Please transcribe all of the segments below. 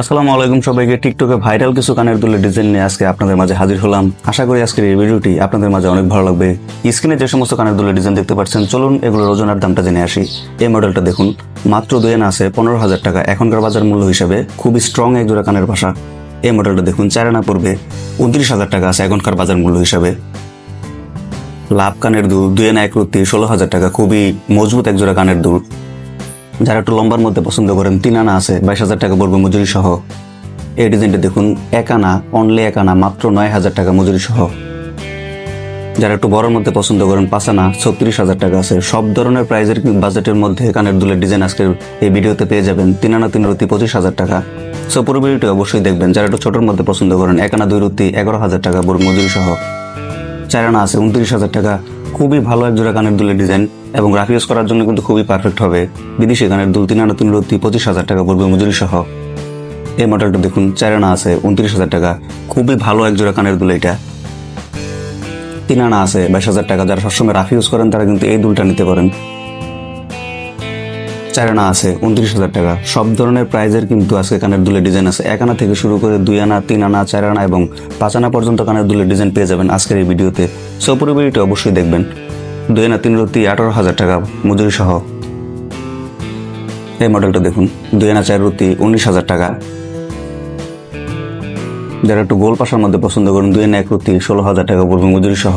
আসসালামু আলাইকুম সবাইকে। টিকটকে ভাইরাল কিছু কানের দুলের ডিজাইন নিয়ে আজকে আপনাদের মাঝে হাজির হলাম। আশা করি আজকের এই ভিডিওটি আপনাদের মাঝে অনেক ভালো লাগবে। স্ক্রিনে যে সমস্ত কানের দুলের ডিজাইন দেখতে পাচ্ছেন, চলুন এগুলোর ওজনের দামটা জেনে আসি। এই মডেলটা দেখুন, মাত্র 2 আনা আছে 15,000 টাকা। এখনকার বাজার মূল্য হিসাবে খুবই স্ট্রং এক জোড়া কানের পাশা। এই মডেলটা দেখুন, 4 আনা পড়বে 29,000 টাকা আছে এখনকার বাজার মূল্য হিসাবে। লাভ কানের দুল 2 আনা 1 রুতি 16,000 টাকা। খুবই মজবুত এক জোড়া কানের দুল। যারা একটু লম্বার মধ্যে পছন্দ করেন, 3 আনা আছে 22,000 টাকা পড়বে মজুরি সহ। এই ডিজাইনটা দেখুন, 1 আনা, অনলি 1 আনা, মাত্র 9,000 টাকা মজুরি সহ। যারা একটু বড়ের মধ্যে পছন্দ করেন, 5 আনা 36,000 টাকা আছে। সব ধরনের প্রাইজের বাজেটের মধ্যে কানের দুলের ডিজাইন আজকের এই ভিডিওতে পেয়ে যাবেন। 3 আনা 3 রুতি 25,000 টাকা। সো পুরো ভিডিওটি অবশ্যই দেখবেন। যারা একটু ছোটোর মধ্যে পছন্দ করেন, 1 আনা 2 রুতি 11,000 টাকা পড়বে মজুরি সহ। 4 আনা আছে 29,000 টাকা। খুবই ভালো এক জোড়া কানের দুলের ডিজাইন এবং রাফ ইউজ করার জন্য কিন্তু খুবই পারফেক্ট হবে। বিদেশি কানের দুল 3 আনা 3 রুতি 25,000 টাকা পড়বে মজুরি সহ। এই মডেলটা দেখুন, 4 আনা আছে 29,000 টাকা। খুবই ভালো এক জোড়া কানের দুল এটা। 3 আনা আছে 22,000 টাকা। যারা সবসময় রাফ ইউজ করেন তারা কিন্তু এই দুলটা নিতে পারেন। 4 আনা আছে 29,000 টাকা। সব ধরনের প্রাইজের কিন্তু আজকে কানের দুলের ডিজাইন আছে। 1 আনা থেকে শুরু করে 2 আনা, 3 আনা, 4 আনা এবং 5 আনা পর্যন্ত কানের দুলের ডিজাইন পেয়ে যাবেন আজকের এই ভিডিওতে। সো পুরো ভিডিওটি অবশ্যই দেখবেন। 2 আনা 3 রুতি 18,000 টাকা মজুরি সহ। এই মডেলটা দেখুন, 2 আনা 4 রুতি 19,000 টাকা। যারা একটু গোল পাশার মধ্যে পছন্দ করেন, 2 আনা 1 রুতি 16,000 টাকা পড়বে মজুরি সহ।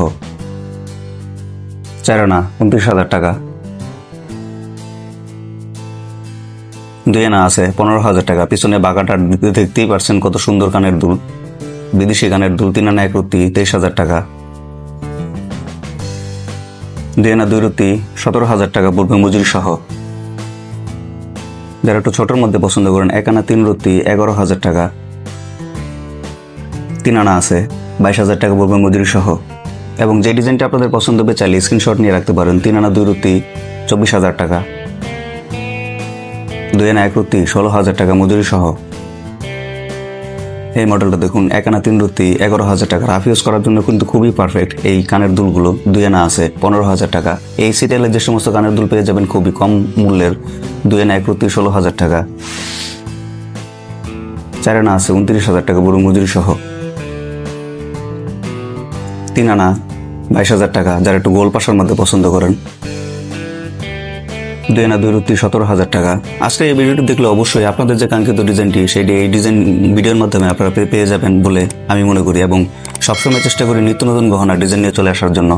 4 আনা 29,000 টাকা। 2 আনা আছে 15,000 টাকা। পিছনে বাঁকাটা দেখতেই পারছেন কত সুন্দর কানের দুল। বিদেশি কানের দুল 3 আনা 1 রুতি 23,000 টাকা। 2 আনা 2 রুতি 17,000 টাকা পড়বে মজুরি সহ। যারা একটু ছোটোর মধ্যে পছন্দ করেন, 1 আনা 3 রুতি 11,000 টাকা। 3 আনা আছে 22,000 টাকা পড়বে মজুরি সহ। এবং যে ডিজাইনটা আপনাদের পছন্দ হবে চাইলে স্ক্রিনশট নিয়ে রাখতে পারেন। 3 আনা 2 রুতি 24,000 টাকা। 2 আনা 1 রুতি 16,000 টাকা মজুরি সহ। এই মডেলটা দেখুন, 1 আনা 3 রুতি 11,000 টাকা। রাফ ইউজ করার জন্য কিন্তু খুবই পারফেক্ট এই কানের দুলগুলো। 2 আনা আছে 15,000 টাকা। এই সিরিয়ালের যে সমস্ত কানের দুল পেয়ে যাবেন খুবই কম মূল্যের। 2 আনা 1 রুতি 16,000 টাকা। 4 আনা আছে 29,000 টাকা বড় মজুরি সহ। 3 আনা 22,000 টাকা। যারা একটু গোল পাশার মধ্যে পছন্দ করেন, 2 আনা 2 রুতি 17,000 টাকা। আজকে এই ভিডিওটি দেখলে অবশ্যই আপনাদের যে কাঙ্ক্ষিত ডিজাইনটি সেটি এই ডিজাইন ভিডিওর মাধ্যমে আপনারা পেয়ে যাবেন বলে আমি মনে করি এবং সবসময় চেষ্টা করি নিত্য নতুন গহনা ডিজাইন নিয়ে চলে আসার জন্য।